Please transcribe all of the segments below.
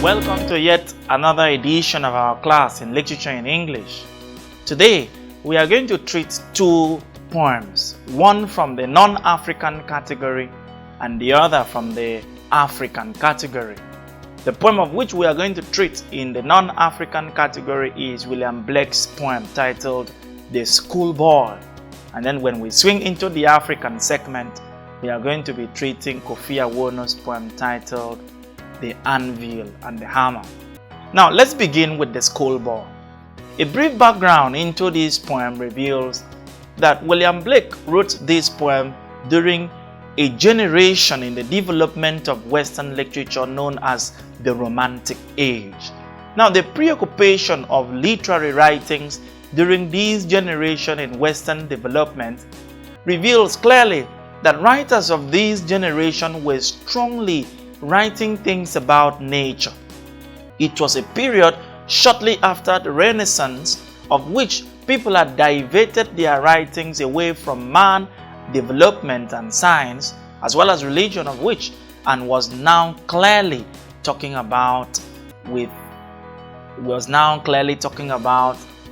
Welcome to yet another edition of our class in Literature in English. Today, we are going to treat two poems, one from the non-African category and the other from the African category. The poem of which we are going to treat in the non-African category is William Blake's poem titled The Schoolboy. And then when we swing into the African segment, we are going to be treating Kofi Awono's poem titled The Anvil and the Hammer. Now let's begin with The Schoolboy. A brief background into this poem reveals that William Blake wrote this poem during a generation in the development of Western literature known as the Romantic Age. Now the preoccupation of literary writings during this generation in Western development reveals clearly that writers of this generation were strongly writing things about nature. It was a period shortly after the Renaissance of which people had diverted their writings away from man, development and science, as well as religion of which, and was now clearly talking about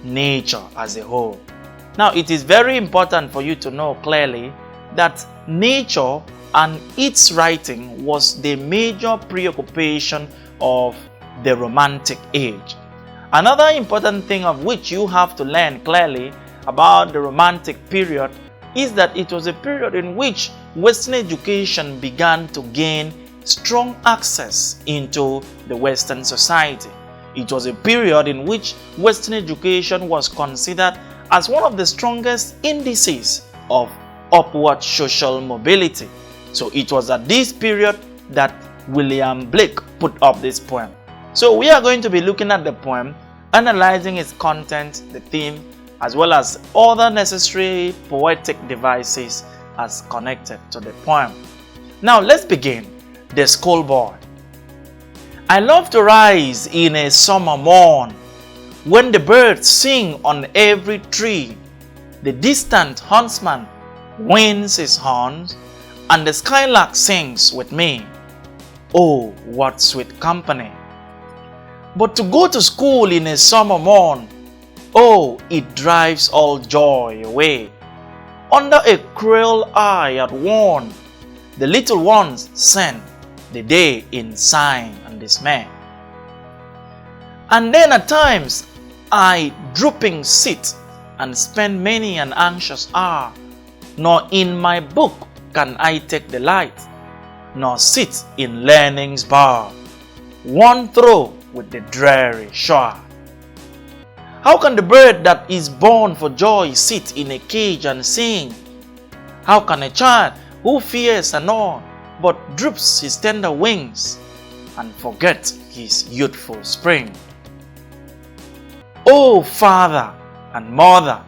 nature as a whole. Now it is very important for you to know clearly that nature and its writing was the major preoccupation of the Romantic Age. Another important thing of which you have to learn clearly about the Romantic period is that it was a period in which Western education began to gain strong access into the Western society. It was a period in which Western education was considered as one of the strongest indices of upward social mobility. So it was at this period that William Blake put up this poem. So we are going to be looking at the poem, analyzing its content, the theme, as well as other necessary poetic devices as connected to the poem. Now let's begin. The Schoolboy. I love to rise in a summer morn, when the birds sing on every tree, the distant huntsman winds his horns, and the skylark sings with me. Oh, what sweet company! But to go to school in a summer morn, oh, it drives all joy away. Under a cruel eye at warn, the little ones send the day in sighing and dismay. And then at times I drooping sit and spend many an anxious hour, nor in my book can I take delight, nor sit in learning's bar, one throw with the dreary shore. How can the bird that is born for joy sit in a cage and sing? How can a child who fears and awe but droops his tender wings and forget his youthful spring? Oh, father and mother,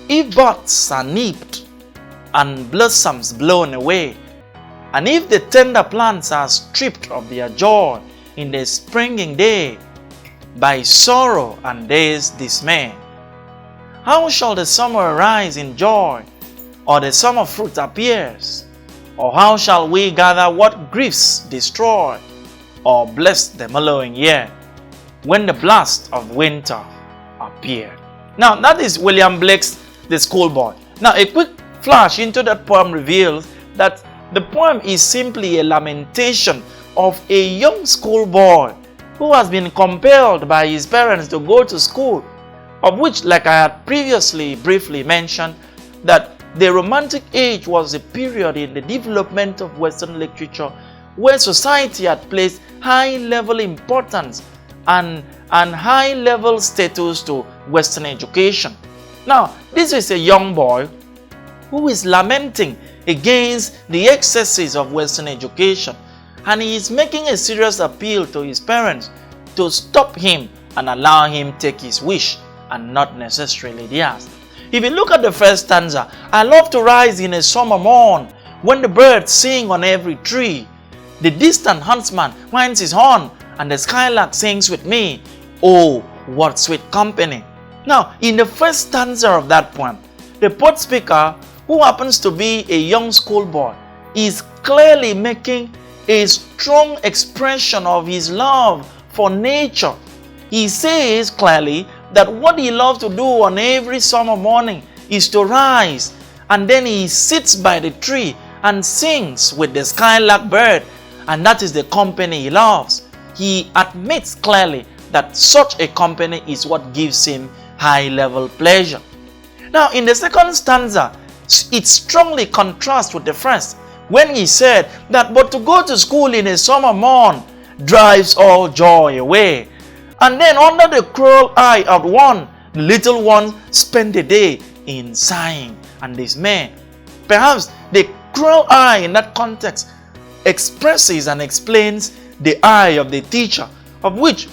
if buds are nipped and blossoms blown away, and if the tender plants are stripped of their joy in the springing day by sorrow and day's dismay, how shall the summer arise in joy, or the summer fruit appears? Or how shall we gather what griefs destroy, or bless the mellowing year, when the blast of winter appeared? Now that is William Blake's The Schoolboy. Now a quick flash into that poem reveals that the poem is simply a lamentation of a young schoolboy who has been compelled by his parents to go to school, of which, like I had previously briefly mentioned, that the Romantic Age was a period in the development of Western literature where society had placed high-level importance and high-level status to Western education. Now, this is a young boy who is lamenting against the excesses of Western education, and he is making a serious appeal to his parents to stop him and allow him take his wish and not necessarily theirs. If you look at the first stanza, I love to rise in a summer morn, when the birds sing on every tree, the distant huntsman winds his horn, and the skylark sings with me. Oh, what sweet company! Now, in the first stanza of that poem, the poet speaker, who happens to be a young schoolboy, is clearly making a strong expression of his love for nature. He says clearly that what he loves to do on every summer morning is to rise, and then he sits by the tree and sings with the skylark bird, and that is the company he loves. He admits clearly that such a company is what gives him high-level pleasure. Now, in the second stanza, it strongly contrasts with the first, when he said that but to go to school in a summer morn drives all joy away. And then under the cruel eye of one, the little one spent the day in sighing and dismay. Perhaps the cruel eye in that context expresses and explains the eye of the teacher, of which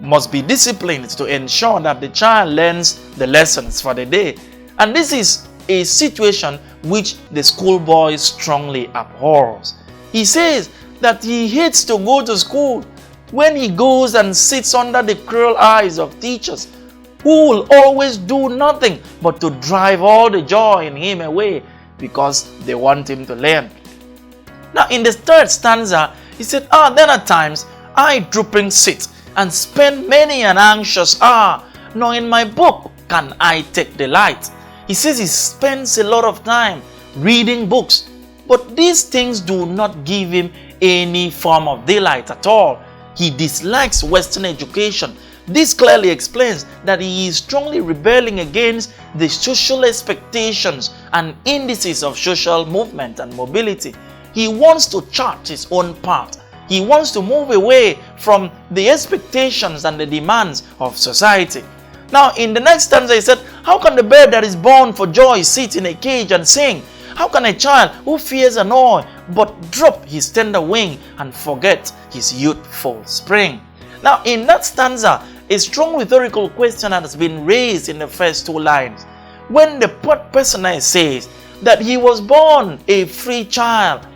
must be disciplined to ensure that the child learns the lessons for the day. And this is a situation which the schoolboy strongly abhors. He says that he hates to go to school when he goes and sits under the cruel eyes of teachers who will always do nothing but to drive all the joy in him away because they want him to learn. Now in the third stanza, he said, then at times I drooping sit and spend many an anxious hour, nor in my book can I take delight. He says he spends a lot of time reading books, but these things do not give him any form of delight at all. He dislikes Western education. This clearly explains that he is strongly rebelling against the social expectations and indices of social movement and mobility. He wants to chart his own path. He wants to move away from the expectations and the demands of society. Now, in the next stanza, he said, how can the bird that is born for joy sit in a cage and sing? How can a child who fears an awe but drop his tender wing and forget his youthful spring? Now, in that stanza, a strong rhetorical question has been raised in the first two lines. When the personage says that he was born a free child,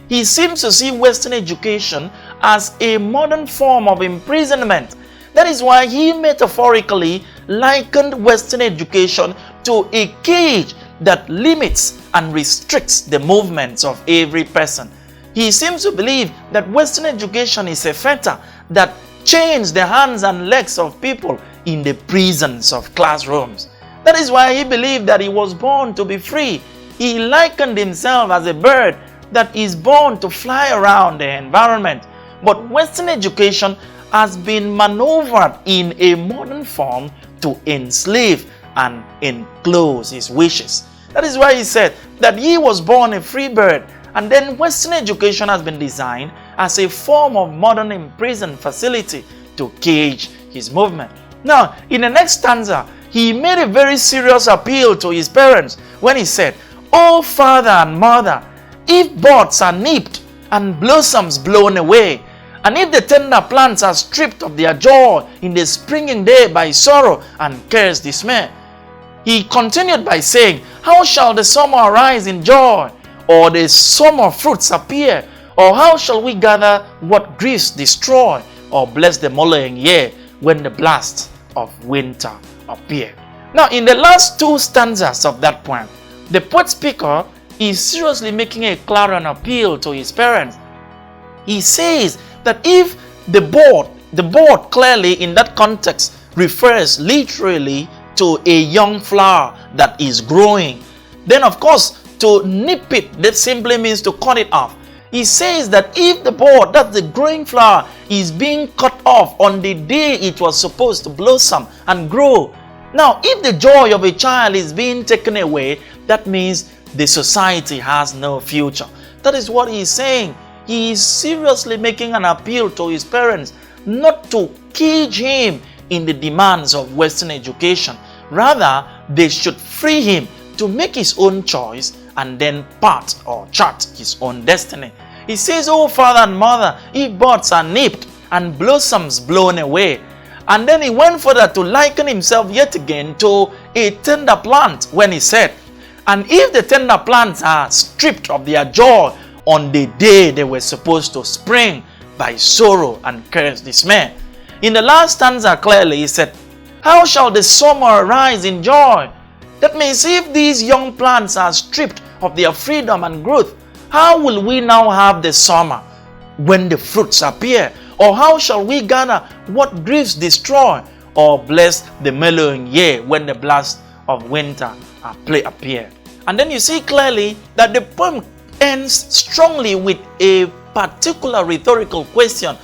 he seems to see Western education as a modern form of imprisonment. That is why he metaphorically likened Western education to a cage that limits and restricts the movements of every person. He seems to believe that Western education is a fetter that chains the hands and legs of people in the prisons of classrooms. That is why he believed that he was born to be free. He likened himself as a bird that is born to fly around the environment. But Western education has been maneuvered in a modern form to enslave and enclose his wishes. That is why he said that he was born a free bird, and then Western education has been designed as a form of modern imprisoned facility to cage his movement. Now, in the next stanza, he made a very serious appeal to his parents when he said, "Oh, father and mother, if buds are nipped and blossoms blown away, and if the tender plants are stripped of their joy in the springing day by sorrow and care's dismay." He continued by saying, "How shall the summer arise in joy, or the summer fruits appear? Or how shall we gather what griefs destroy, or bless the mulling year when the blasts of winter appear?" Now, in the last two stanzas of that poem, the poet speaker is seriously making a clarion appeal to his parents. He says that if the board clearly in that context refers literally to a young flower that is growing, then of course to nip it, that simply means to cut it off. He says that if the bud, that's the growing flower, is being cut off on the day it was supposed to blossom and grow, now if the joy of a child is being taken away, that means the society has no future. That is what he is saying. He is seriously making an appeal to his parents not to cage him in the demands of Western education. Rather, they should free him to make his own choice and then part or chart his own destiny. He says, "Oh, father and mother, if buds are nipped and blossoms blown away." And then he went further to liken himself yet again to a tender plant when he said, "And if the tender plants are stripped of their joy on the day they were supposed to spring by sorrow and care's dismay." In the last stanza clearly he said, "How shall the summer arise in joy?" That means if these young plants are stripped of their freedom and growth, how will we now have the summer when the fruits appear? Or how shall we gather what griefs destroy? Or bless the mellowing year when the blast of winter appear? And then you see clearly that the poem ends strongly with a particular rhetorical question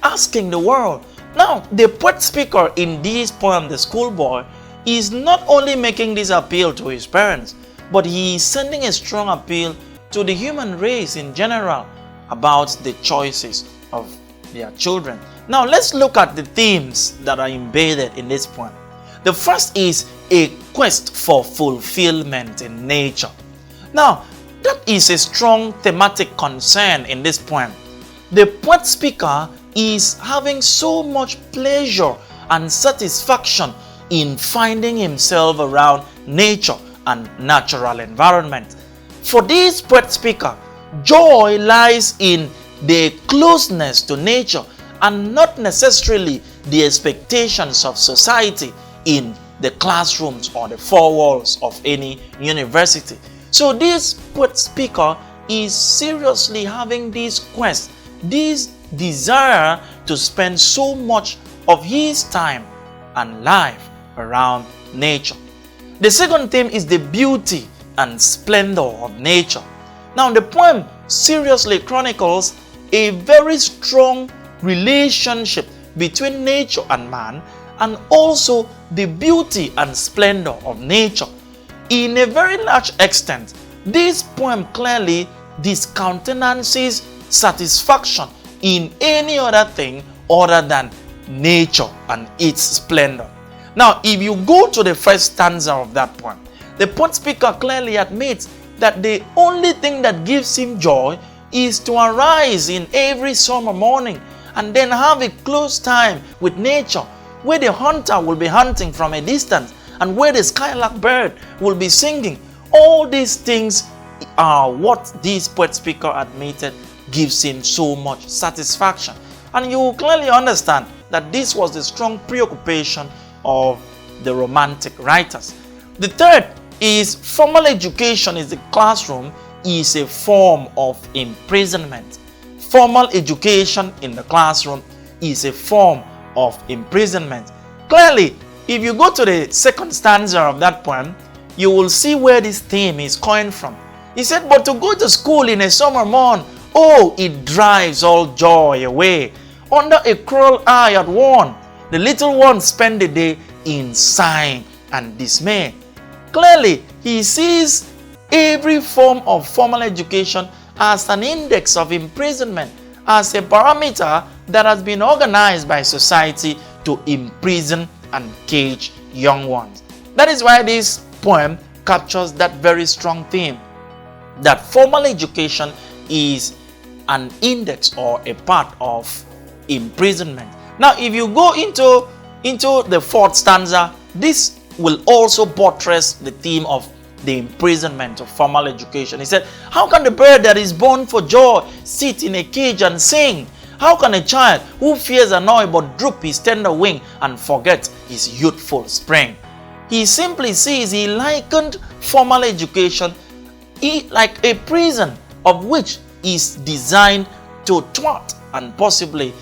asking the world. Now, the poet speaker in this poem, the schoolboy, is not only making this appeal to his parents, but he is sending a strong appeal to the human race in general about the choices of their children. Now, let's look at the themes that are embedded in this poem. The first is a quest for fulfillment in nature. Now, that is a strong thematic concern in this poem. The poet speaker is having so much pleasure and satisfaction in finding himself around nature and natural environment. For this poet speaker, joy lies in the closeness to nature and not necessarily the expectations of society in the classrooms or the four walls of any university. So this poet speaker is seriously having this quest, this desire to spend so much of his time and life around nature. The second theme is the beauty and splendor of nature. Now, the poem seriously chronicles a very strong relationship between nature and man, and also the beauty and splendor of nature. In a very large extent, this poem clearly discountenances satisfaction in any other thing other than nature and its splendor. Now, if you go to the first stanza of that poem, the poet speaker clearly admits that the only thing that gives him joy is to arise in every summer morning and then have a close time with nature, where the hunter will be hunting from a distance and where the skylark bird will be singing. All these things are what this poet speaker admitted gives him so much satisfaction. And you will clearly understand that this was the strong preoccupation of the Romantic writers. The third is formal education in the classroom is a form of imprisonment. Formal education in the classroom is a form of imprisonment. Clearly, if you go to the second stanza of that poem, you will see where this theme is coined from. He said, but to go to school in a summer morn, oh, it drives all joy away. Under a cruel eye at one, the little ones spend the day in sighing and dismay. Clearly, he sees every form of formal education as an index of imprisonment, as a parameter that has been organized by society to imprison and cage young ones. That is why this poem captures that very strong theme, that formal education is an index or a part of imprisonment. Now, if you go into the fourth stanza, this will also buttress the theme of the imprisonment of formal education. He said, how can the bird that is born for joy sit in a cage and sing? How can a child who fears annoy but droop his tender wing and forget his youthful spring? He simply sees, he likened formal education like a prison of which is designed to thwart and possibly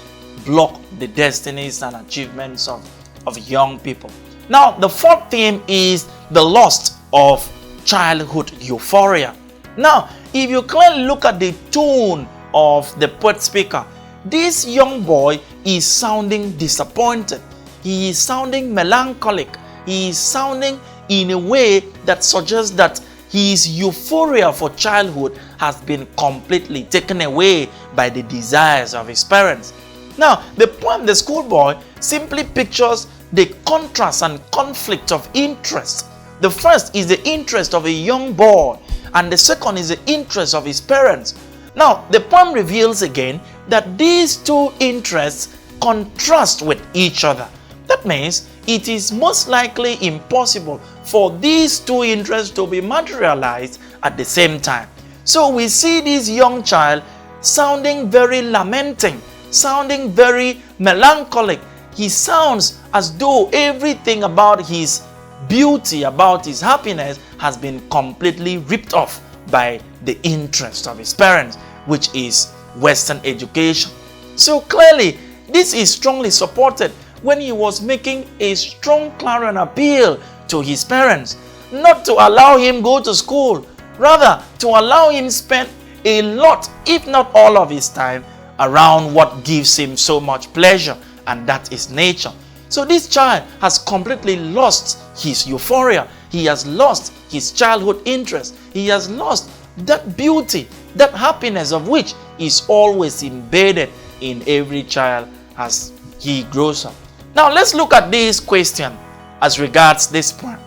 block the destinies and achievements of young people. Now, the fourth theme is the loss of childhood euphoria. Now, if you clearly look at the tone of the poet speaker, this young boy is sounding disappointed. He is sounding melancholic. He is sounding in a way that suggests that his euphoria for childhood has been completely taken away by the desires of his parents. Now, the poem, The Schoolboy, simply pictures the contrast and conflict of interest. The first is the interest of a young boy, and the second is the interest of his parents. Now, the poem reveals again that these two interests contrast with each other. That means it is most likely impossible for these two interests to be materialized at the same time. So we see this young child sounding very lamenting, sounding very melancholic. He sounds as though everything about his beauty, about his happiness has been completely ripped off by the interest of his parents, which is Western education. So clearly, This is strongly supported when he was making a strong clarion appeal to his parents not to allow him go to school, rather to allow him spend a lot, if not all of his time, around what gives him so much pleasure, and that is nature. So this child has completely lost his euphoria. He has lost his childhood interest. He has lost that beauty, that happiness of which is always embedded in every child as he grows up. Now let's look at this question as regards this poem.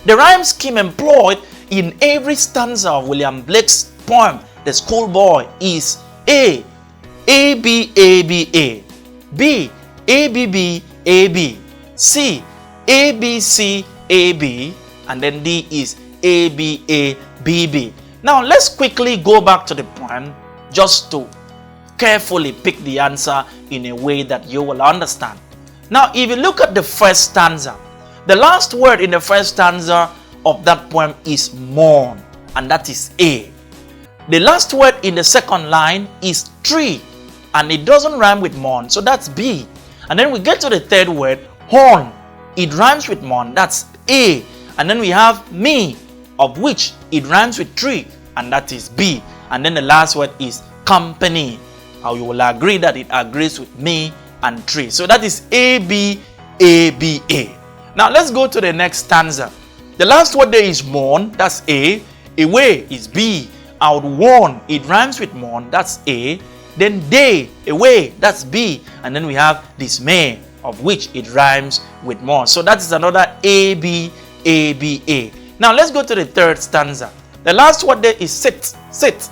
The rhyme scheme employed in every stanza of William Blake's poem, The Schoolboy, is A, A, B, A, B, A, B, A, B, B, A, B, C, A, B, C, A, B, and then D is A, B, A, B, B. Now let's quickly go back to the poem just to carefully pick the answer in a way that you will understand. Now if you look at the first stanza, the last word in the first stanza of that poem is mourn, and that is A. The last word in the second line is tree, and it doesn't rhyme with mourn, so that's B. And then we get to the third word, horn. It rhymes with mourn, that's A. And then we have me, of which it rhymes with tree, and that is B. And then the last word is company. How you will agree that it agrees with me and tree. So that is A, B, A, B, A. Now let's go to the next stanza. The last word there is mourn, that's A. Away is B. Outworn, it rhymes with mourn, that's A. Then day, away, that's B. And then we have dismay, of which it rhymes with mourn. So that is another A, B, A, B, A. Now let's go to the third stanza. The last word there is sit, sit.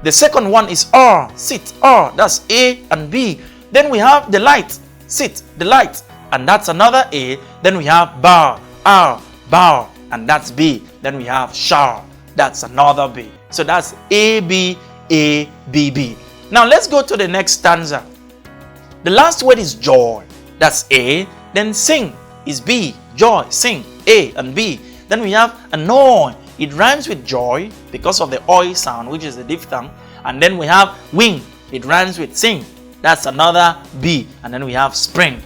The second one is R, sit, R, that's A and B. Then we have the light, sit, the light, and that's another A. Then we have bar, R, bar, and that's B. Then we have shower, that's another B. So that's A, B, A, B, B. Now let's go to the next stanza. The last word is joy, that's A. Then sing is B, joy, sing, A and B. Then we have annoy, it rhymes with joy because of the oi sound, which is the diphthong. And then we have wing, it rhymes with sing, that's another B. And then we have spring,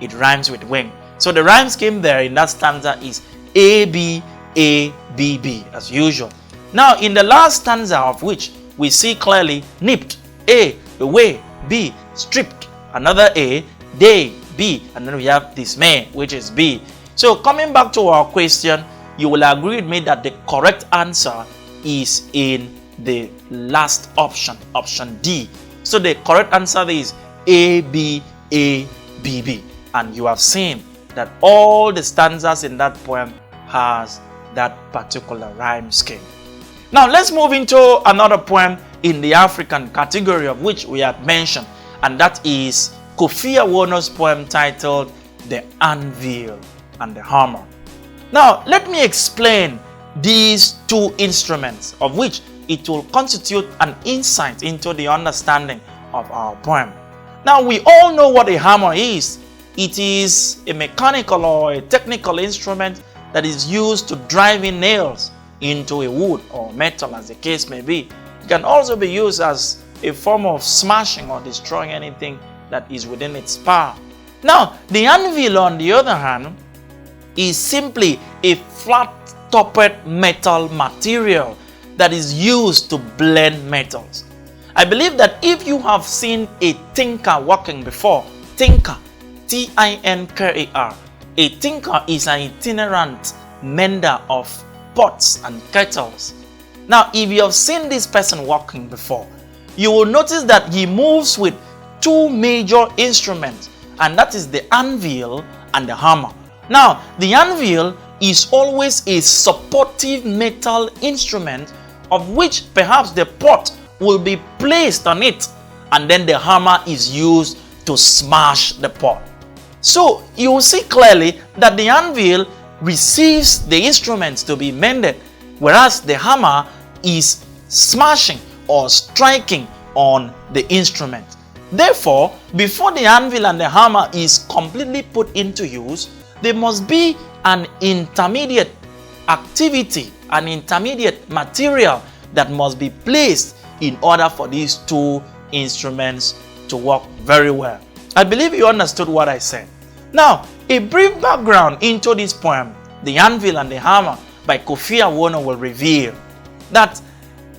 it rhymes with wing. So the rhyme scheme there in that stanza is A, B, A, B, B as usual. Now in the last stanza of which we see clearly nipped, A, away, B, stripped, another A, day, B, and then we have dismay, which is B. So coming back to our question, you will agree with me that the correct answer is in the last option, option D. So the correct answer is A, B, A, B, B. And you have seen that all the stanzas in that poem has that particular rhyme scheme. Now let's move into another poem in the African category of which we have mentioned, and that is Kofi Awono's poem titled The Anvil and the Hammer. Now let me explain these two instruments, of which it will constitute an insight into the understanding of our poem. Now we all know what a hammer is. It is a mechanical or a technical instrument that is used to drive in nails into a wood or metal, as the case may be. It can also be used as a form of smashing or destroying anything that is within its power. Now the anvil, on the other hand, is simply a flat-topped metal material that is used to blend metals. I believe that if you have seen a tinker working before, tinker, T-I-N-K-E-R, a tinker is an itinerant mender of pots and kettles. Now, if you have seen this person working before, you will notice that he moves with two major instruments, and that is the anvil and the hammer. Now, the anvil is always a supportive metal instrument of which perhaps the pot will be placed on it, and then the hammer is used to smash the pot. So you will see clearly that the anvil receives the instruments to be mended, whereas the hammer is smashing or striking on the instrument. Therefore, before the anvil and the hammer is completely put into use, there must be an intermediate activity, an intermediate material that must be placed in order for these two instruments to work very well. I believe you understood what I said. Now, a brief background into this poem, The Anvil and the Hammer by Kofi Awono, will reveal that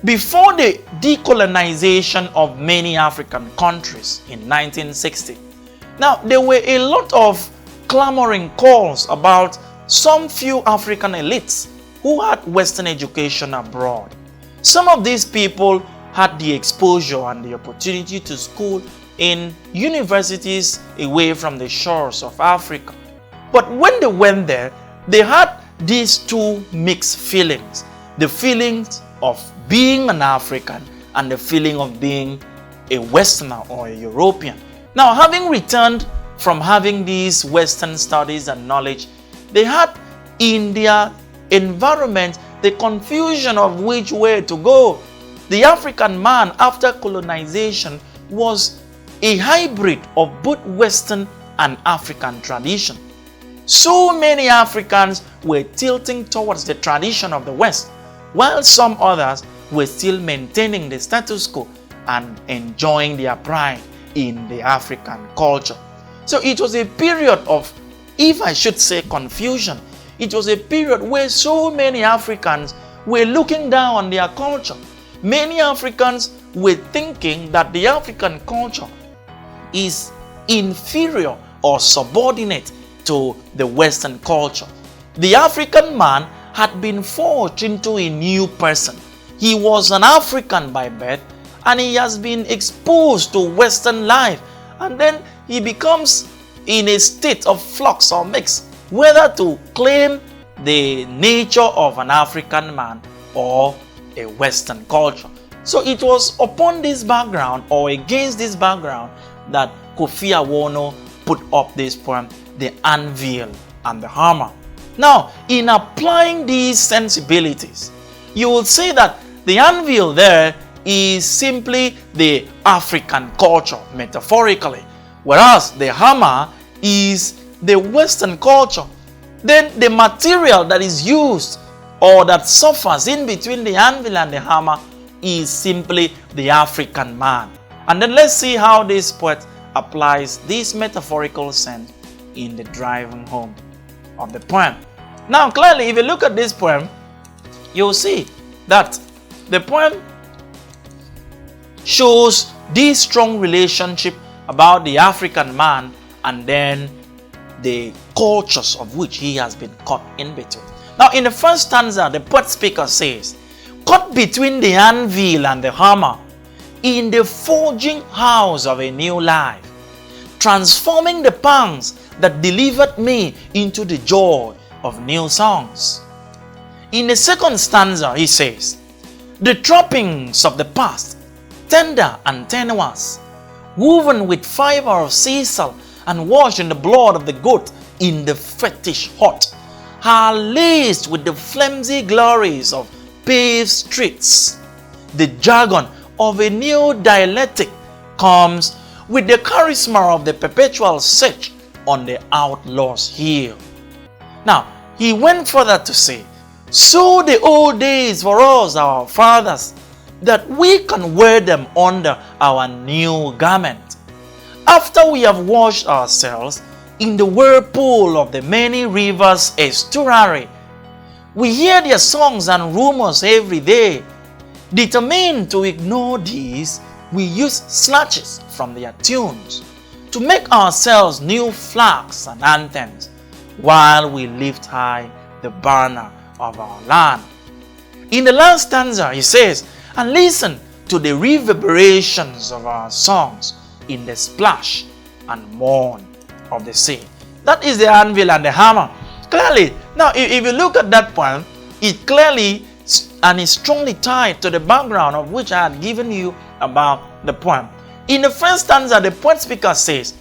before the decolonization of many African countries in 1960, now there were a lot of clamoring calls about some few African elites who had Western education abroad. Some of these people had the exposure and the opportunity to school in universities away from the shores of Africa. But when they went there, they had these two mixed feelings. The feelings of being an African and the feeling of being a Westerner or a European. Now, having returned from having these Western studies and knowledge, they had in their environment the confusion of which way to go. The African man after colonization was a hybrid of both Western and African tradition. So many Africans were tilting towards the tradition of the West, while some others were still maintaining the status quo and enjoying their pride in the African culture. So it was a period of, if I should say, confusion. It was a period where so many Africans were looking down on their culture. Many Africans were thinking that the African culture is inferior or subordinate to the Western culture. The African man had been forged into a new person. He was an African by birth, and he has been exposed to Western life, and then he becomes in a state of flux or mix, whether to claim the nature of an African man or a Western culture. So it was upon this background or against this background that Kofi Awono put up this poem, The Anvil and the Hammer. Now, in applying these sensibilities, you will see that the anvil there is simply the African culture, metaphorically, whereas the hammer is the Western culture. Then the material that is used or that suffers in between the anvil and the hammer is simply the African man. And then let's see how this poet applies this metaphorical sense in the driving home of the poem. Now, clearly, if you look at this poem, you'll see that the poem shows this strong relationship about the African man and then the cultures of which he has been caught in between. Now, in the first stanza, the poet speaker says, "Caught between the anvil and the hammer, in the forging house of a new life, transforming the pangs that delivered me into the joy of new songs." In the second stanza, he says, "The trappings of the past, tender and tenuous, woven with fiber of sisal and washed in the blood of the goat in the fetish hut, are laced with the flimsy glories of paved streets. The jargon of a new dialectic comes with the charisma of the perpetual search on the outlaw's heel." Now, he went further to say, "So the old days for us, our fathers, that we can wear them under our new garment. After we have washed ourselves in the whirlpool of the many rivers estuary, we hear their songs and rumors every day. Determined to ignore these, we use snatches from their tunes to make ourselves new flags and anthems, while we lift high the banner of our land." In the last stanza, he says, "And listen to the reverberations of our songs in the splash and mourn of the sea." That is the anvil and the hammer. Clearly, now if you look at that poem, it clearly and is strongly tied to the background of which I had given you about the poem. In the first stanza, the poet speaker says,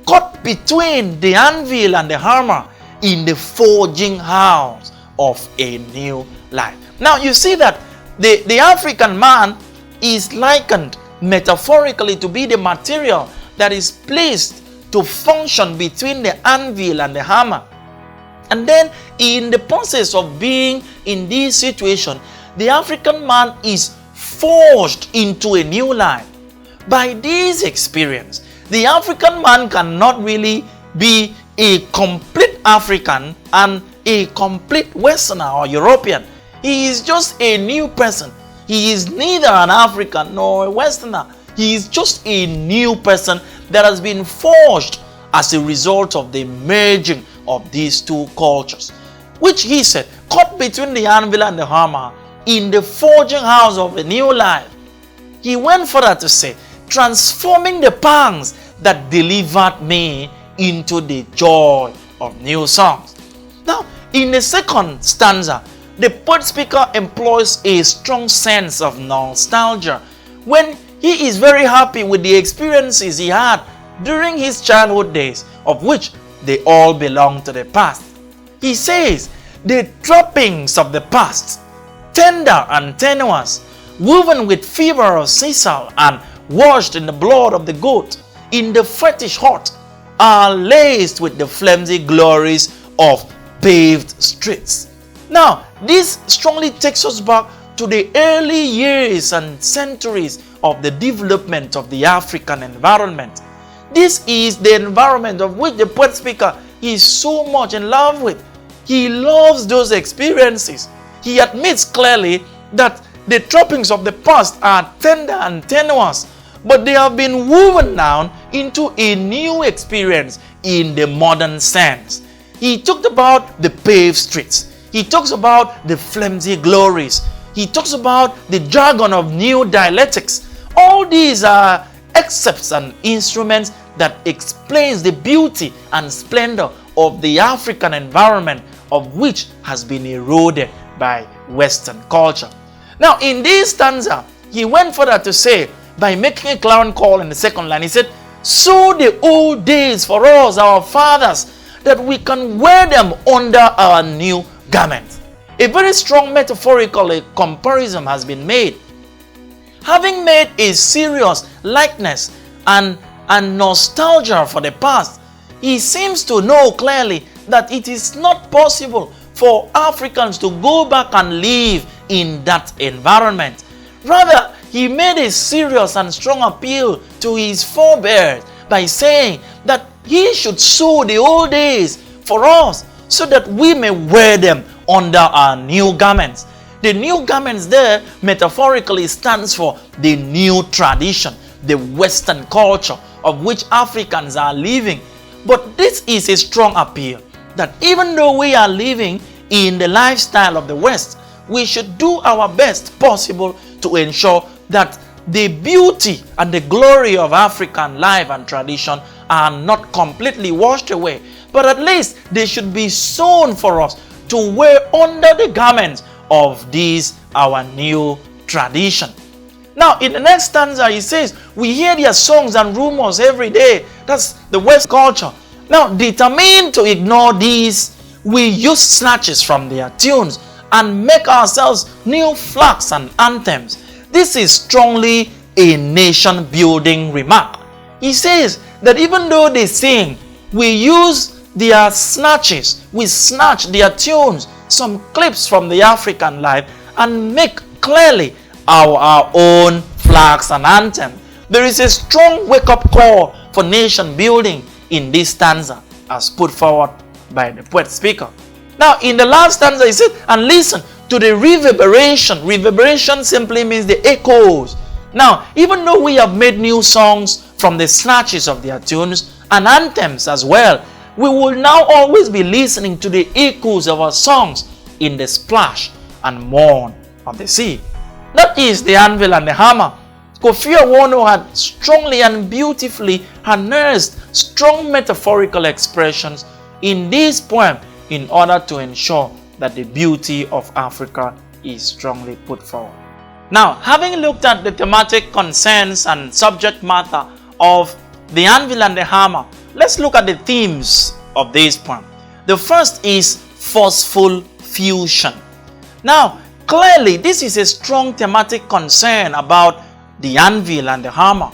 "Caught between the anvil and the hammer in the forging house of a new life." Now you see that the African man is likened metaphorically to be the material that is placed to function between the anvil and the hammer. And then in the process of being in this situation, the African man is forged into a new life. By this experience, The African man cannot really be a complete African and a complete Westerner or European. He is just a new person. He is neither an African nor a Westerner. He is just a new person that has been forged as a result of the merging of these two cultures, which he said, caught between the anvil and the hammer in the forging house of a new life. He went further to say, transforming the pangs that delivered me into the joy of new songs. Now, in the second stanza, the poet speaker employs a strong sense of nostalgia when he is very happy with the experiences he had during his childhood days, of which they all belong to the past. He says, the trappings of the past, tender and tenuous, woven with fever of sisal and washed in the blood of the goat, in the fetish heart, are laced with the flimsy glories of paved streets. Now, this strongly takes us back to the early years and centuries of the development of the African environment. This is the environment of which the poet speaker is so much in love with. He loves those experiences. He admits clearly that the trappings of the past are tender and tenuous, but they have been woven down into a new experience in the modern sense. He talked about the paved streets. He talks about the flimsy glories. He talks about the jargon of new dialectics. All these are excerpts and instruments that explains the beauty and splendor of the African environment, of which has been eroded by Western culture. Now, in this stanza, he went further to say, by making a clarion call in the second line, he said, sow the old days for us, our fathers, that we can wear them under our new garments. A very strong metaphorical comparison has been made. Having made a serious likeness and nostalgia for the past, he seems to know clearly that it is not possible for Africans to go back and live in that environment. Rather, he made a serious and strong appeal to his forebears by saying that he should sow the old days for us so that we may wear them under our new garments. The new garments there metaphorically stands for the new tradition, the Western culture of which Africans are living. But this is a strong appeal that even though we are living in the lifestyle of the West, we should do our best possible to ensure that the beauty and the glory of African life and tradition are not completely washed away, but at least they should be sewn for us to wear under the garments of this our new tradition. Now, in the next stanza, he says, we hear their songs and rumors every day. That's the West culture. Now, determined to ignore these, we use snatches from their tunes and make ourselves new flags and anthems. This is strongly a nation-building remark. He says that even though they sing, we use their snatches, we snatch their tunes, some clips from the African life, and make clearly our own flags and anthem. There is a strong wake-up call for nation building in this stanza as put forward by the poet speaker. Now, in the last stanza, he said, and listen to the reverberation. Reverberation simply means the echoes. Now, even though we have made new songs from the snatches of their tunes and anthems as well, we will now always be listening to the echoes of our songs in the splash and mourn of the sea. That is the anvil and the hammer. Kofi Awono had strongly and beautifully harnessed strong metaphorical expressions in this poem in order to ensure that the beauty of Africa is strongly put forward. Now, having looked at the thematic concerns and subject matter of the anvil and the hammer, let's look at the themes of this poem. The first is forceful fusion. Now, clearly, this is a strong thematic concern about the anvil and the hammer.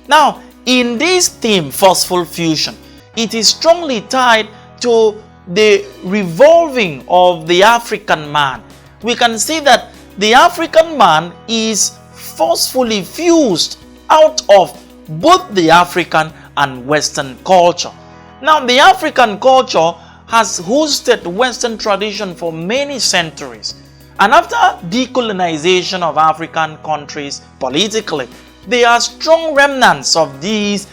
Now, in this theme, forceful fusion, it is strongly tied to the revolving of the African man. We can see that the African man is forcefully fused out of both the African and Western culture. Now, the African culture has hosted Western tradition for many centuries. And after decolonization of African countries politically, there are strong remnants of these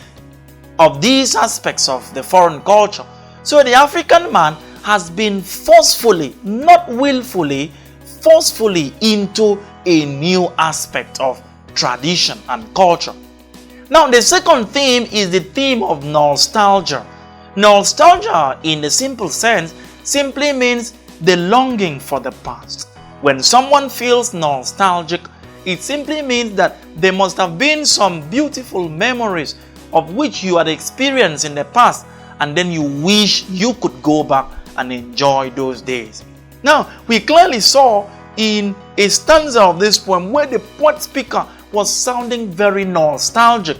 aspects of the foreign culture. So the African man has been forcefully, not willfully, forcefully into a new aspect of tradition and culture. Now, the second theme is the theme of nostalgia. Nostalgia, in the simple sense, simply means the longing for the past. When someone feels nostalgic, it simply means that there must have been some beautiful memories of which you had experienced in the past, and then you wish you could go back and enjoy those days. Now, we clearly saw in a stanza of this poem where the poet speaker was sounding very nostalgic.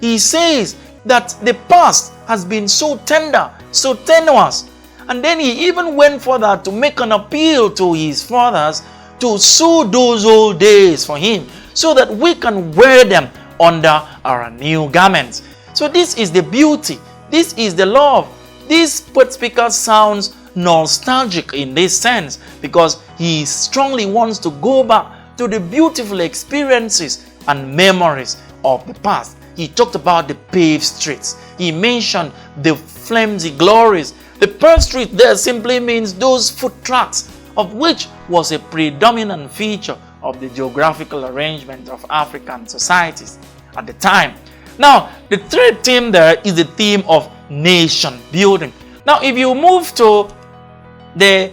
He says that the past has been so tender, so tenuous, and then he even went further to make an appeal to his fathers to sew those old days for him so that we can wear them under our new garments. So this is the beauty, this is the love. This poet speaker sounds nostalgic in this sense because he strongly wants to go back to the beautiful experiences and memories of the past. He talked about the paved streets. He mentioned the flimsy glories. The paved street there simply means those foot tracks, of which was a predominant feature of the geographical arrangement of African societies at the time. Now, the third theme there is the theme of nation building. Now, if you move to the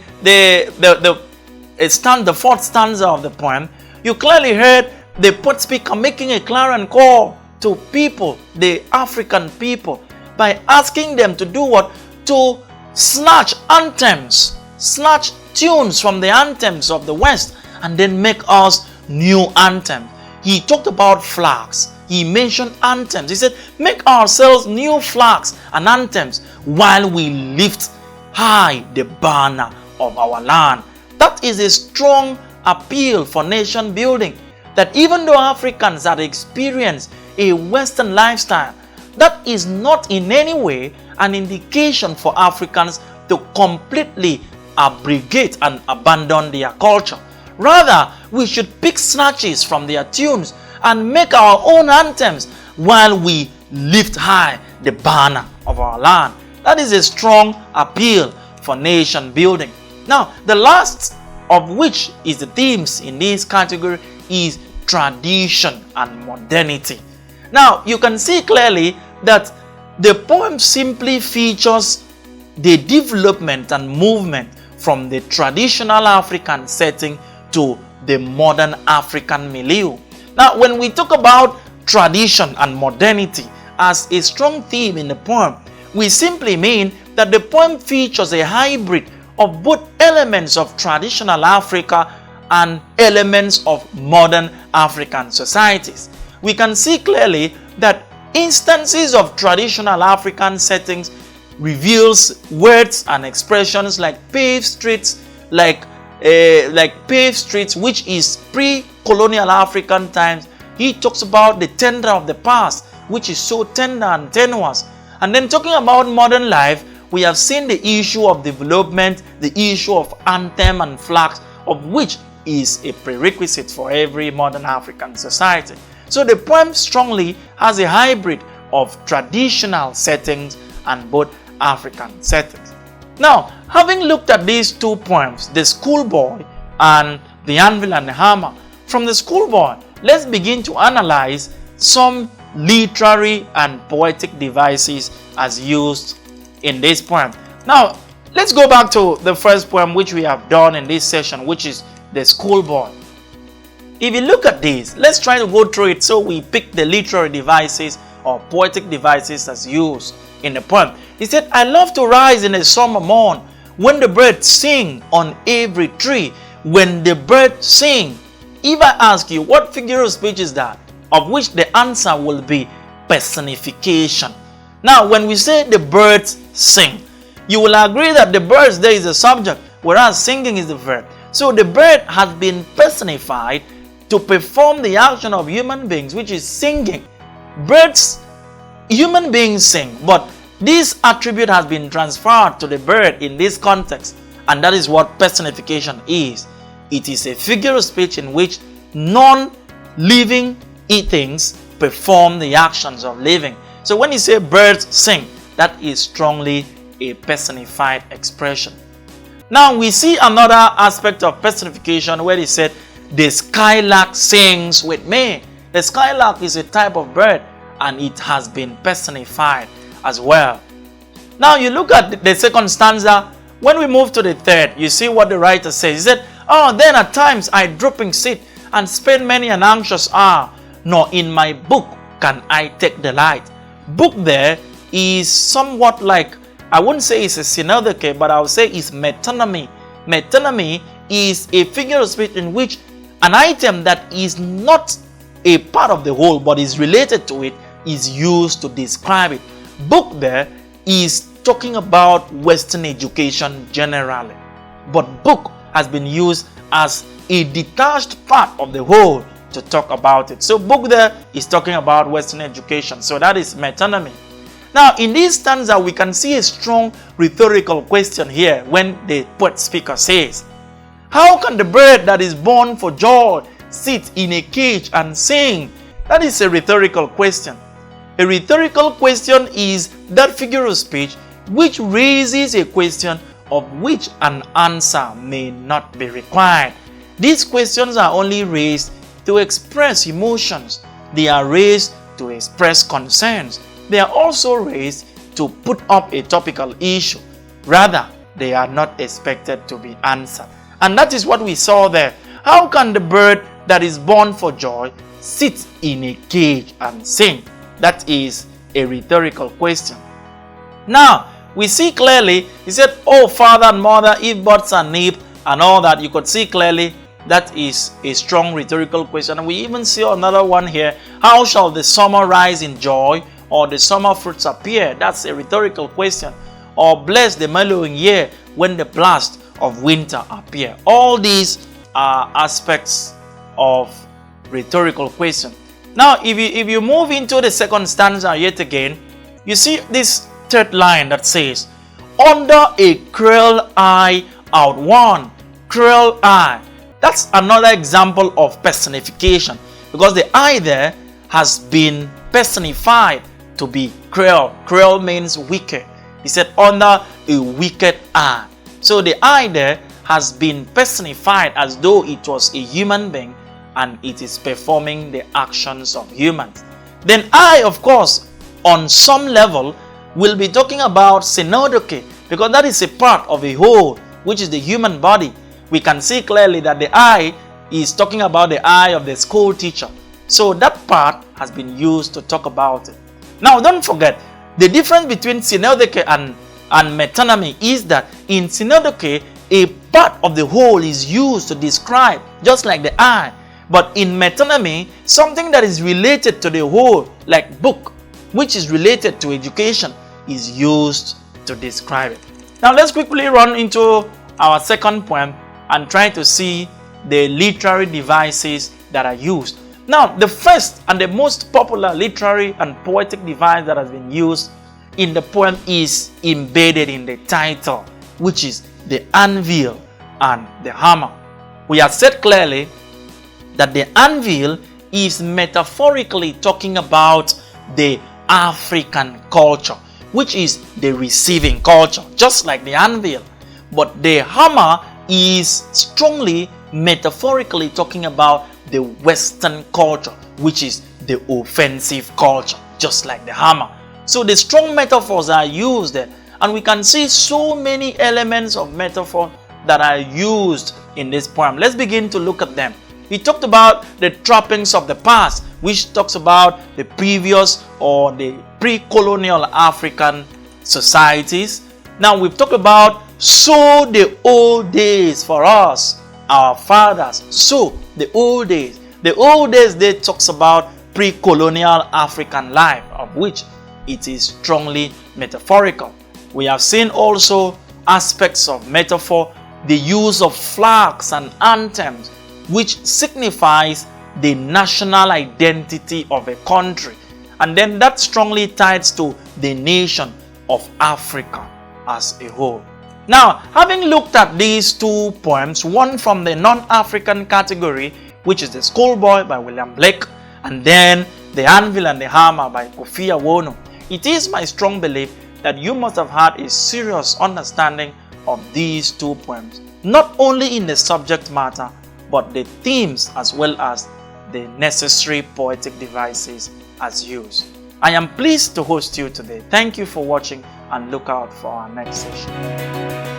fourth stanza of the poem, you clearly heard the poet speaker making a clarion call to people, the African people, by asking them to do what? To snatch anthems, snatch tunes from the anthems of the West and then make us new anthems. He talked about flags. He mentioned anthems. He said, make ourselves new flags and anthems while we lift high the banner of our land. That is a strong appeal for nation building, that even though Africans had experienced a Western lifestyle, that is not in any way an indication for Africans to completely abrogate and abandon their culture. Rather, we should pick snatches from their tunes and make our own anthems while we lift high the banner of our land. That is a strong appeal for nation building. Now, the last of which is the themes in this category is tradition and modernity. Now, you can see clearly that the poem simply features the development and movement from the traditional African setting to the modern African milieu. Now, when we talk about tradition and modernity as a strong theme in the poem, we simply mean that the poem features a hybrid of both elements of traditional Africa and elements of modern African societies. We can see clearly that instances of traditional African settings reveals words and expressions like paved streets, like paved streets, which is pre-colonial African times. He talks about the tender of the past, which is so tender and tenuous. And then talking about modern life, we have seen the issue of development, the issue of anthem and flags, of which is a prerequisite for every modern African society. So the poem strongly has a hybrid of traditional settings and both African settings. Now, having looked at these two poems, the Schoolboy and the Anvil and the Hammer, from the Schoolboy, let's begin to analyze some literary and poetic devices as used in this poem. Now, let's go back to the first poem which we have done in this session, which is the Schoolboy. If you look at this, let's try to go through it so we pick the literary devices or poetic devices as used in the poem. He said, I love to rise in a summer morn when the birds sing on every tree. When the birds sing. If I ask you, what figure of speech is that? Of which the answer will be personification. Now, when we say the birds sing, you will agree that the birds there is the subject, whereas singing is the verb. So the bird has been personified to perform the action of human beings, which is singing. Birds human beings sing, but this attribute has been transferred to the bird in this context, and that is what personification is. It is a figure of speech in which non-living things perform the actions of living. So when you say birds sing, that is strongly a personified expression. Now we see another aspect of personification where he said, the skylark sings with me. The skylark is a type of bird and it has been personified as well. Now you look at the second stanza. When we move to the third, you see what the writer says. He said, oh, then at times I drooping sit and spend many an anxious hour, nor in my book can I take delight. Book there is somewhat like, I wouldn't say it's a synecdoche, but I would say it's metonymy. Metonymy is a figure of speech in which an item that is not a part of the whole but is related to it is used to describe it. Book there is talking about Western education generally, but book has been used as a detached part of the whole to talk about it. So book there is talking about Western education. So that is metonymy. Now in this stanza we can see a strong rhetorical question here when the poet speaker says, how can the bird that is born for joy sit in a cage and sing? That is a rhetorical question. A rhetorical question is that figure of speech which raises a question of which an answer may not be required. These questions are only raised to express emotions. They are raised to express concerns. They are also raised to put up a topical issue. Rather, they are not expected to be answered. And that is what we saw there. How can the bird that is born for joy sit in a cage and sing? That is a rhetorical question. Now, we see clearly, he said, oh, father and mother, if birds are nipped and all that, you could see clearly that is a strong rhetorical question. And we even see another one here. How shall the summer rise in joy or the summer fruits appear? That's a rhetorical question. Or bless the mellowing year when the blast of winter appear. All these are aspects of rhetorical question. Now, if you move into the second stanza yet again, you see this third line that says, under a cruel eye outworn. Cruel eye. That's another example of personification, because the eye there has been personified to be cruel. Cruel means wicked. He said under a wicked eye. So the eye there has been personified as though it was a human being and it is performing the actions of humans. Then I, of course, on some level will be talking about synecdoche, because that is a part of a whole, which is the human body. We can see clearly that the eye is talking about the eye of the school teacher. So that part has been used to talk about it. Now don't forget, the difference between synecdoche and metonymy is that in synecdoche, a part of the whole is used to describe, just like the eye. But in metonymy, something that is related to the whole, like book, which is related to education, is used to describe it. Now let's quickly run into our second poem and try to see the literary devices that are used. Now, the first and the most popular literary and poetic device that has been used in the poem is embedded in the title, which is the anvil and the hammer. We have said clearly that the anvil is metaphorically talking about the African culture, which is the receiving culture, just like the anvil. But the hammer is strongly metaphorically talking about the Western culture, which is the offensive culture, just like the hammer. So the strong metaphors are used there, and we can see so many elements of metaphor that are used in this poem. Let's begin to look at them. We talked about the trappings of the past, which talks about the previous or the pre-colonial African societies. Now we've talked about so the old days for us, our fathers. So the old days. The old days, they talks about pre-colonial African life, of which it is strongly metaphorical. We have seen also aspects of metaphor, the use of flags and anthems, which signifies the national identity of a country. and then that strongly ties to the nation of Africa as a whole. Now, having looked at these two poems, one from the non-African category, which is the Schoolboy by William Blake, and then the Anvil and the Hammer by Kofi Awono, it is my strong belief that you must have had a serious understanding of these two poems, not only in the subject matter, but the themes as well as the necessary poetic devices as used. I am pleased to host you today. Thank you for watching and look out for our next session.